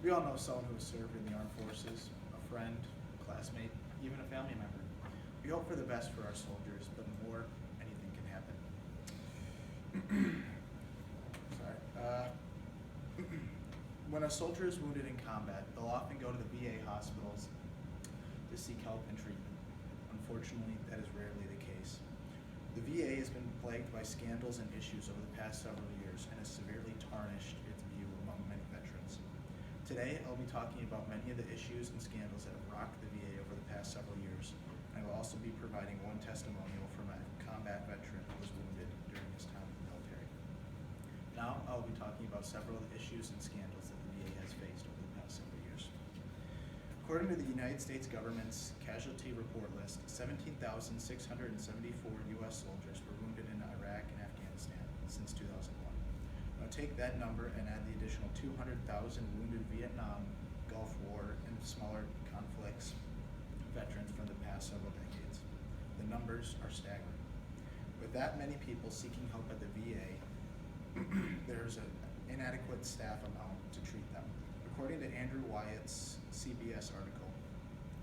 We all know someone who has served in the armed forces, a friend, classmate, even a family member. We hope for the best for our soldiers, but more, anything can happen. Sorry. When a soldier is wounded in combat, they'll often go to the VA hospitals to seek help and treatment. Unfortunately, that is rarely the case. The VA has been plagued by scandals and issues over the past several years and has severely tarnished its view among many veterans. Today, I'll be talking about many of the issues and scandals that have rocked the VA over the past several years, and I will also be providing one testimonial from a combat veteran who was wounded during his time in the military. Now, I'll be talking about several of the issues and scandals that the VA has faced over the past several years. According to the United States government's casualty report list, 17,674 U.S. soldiers were wounded in Iraq and Afghanistan since 2001. Now take that number and add the additional 200,000 wounded Vietnam, Gulf War, and smaller conflicts veterans from the past several decades. The numbers are staggering. With that many people seeking help at the VA, there's an inadequate staff amount to treat them. According to Andrew Wyatt's CBS article,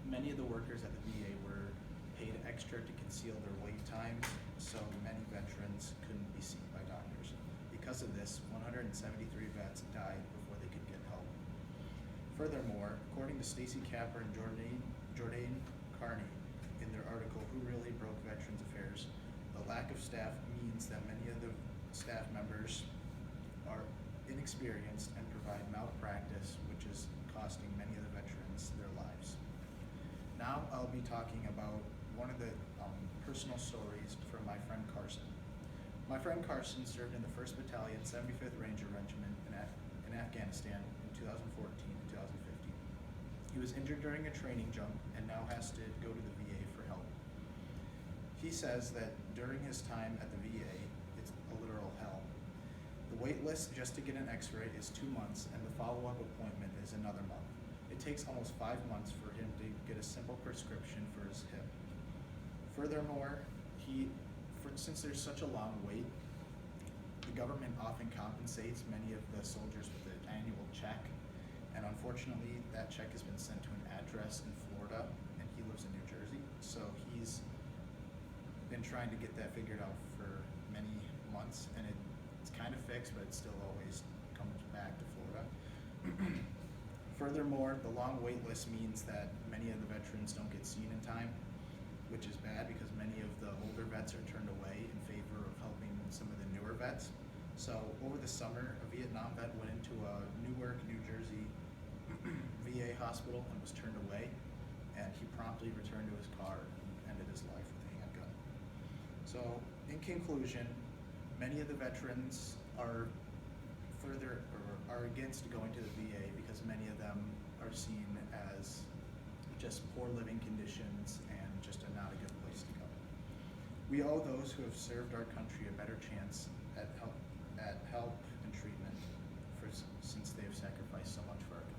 many of the workers at the VA were paid extra to conceal their wait times, so many veterans couldn't be seen by doctors. Because of this, 173 vets died before they could get help. Furthermore, according to Stacy Capper and Jordan Carney in their article, Who Really Broke Veterans Affairs, the lack of staff means that many of the staff members are inexperienced and provide malpractice, which is costing many of the veterans their lives. Now I'll be talking about one of the personal stories from my friend Carson. My friend Carson served in the 1st Battalion, 75th Ranger Regiment in Afghanistan in 2014 and 2015. He was injured during a training jump and now has to go to the VA for help. He says that during his time at the VA, it's a literal hell. The wait list just to get an x-ray is 2 months, and the follow-up appointment is another month. It takes almost 5 months for him to get a simple prescription for his hip. Furthermore, since there's such a long wait, the government often compensates many of the soldiers with an annual check, and unfortunately, that check has been sent to an address in Florida, and he lives in New Jersey, so he's been trying to get that figured out for many months, and it's kind of fixed, but it still always comes back to Florida. Furthermore, the long wait list means that many of the veterans don't get seen in time, which is bad because many of the older vets are turned away in favor of helping some of the newer vets. So over the summer, a Vietnam vet went into a Newark, New Jersey VA hospital and was turned away, and he promptly returned to his car and ended his life with a handgun. So in conclusion, many of the veterans are against going to the VA because many of them are seen as just poor living conditions and just not a good place to go. We owe those who have served our country a better chance at help and treatment since they have sacrificed so much for our country.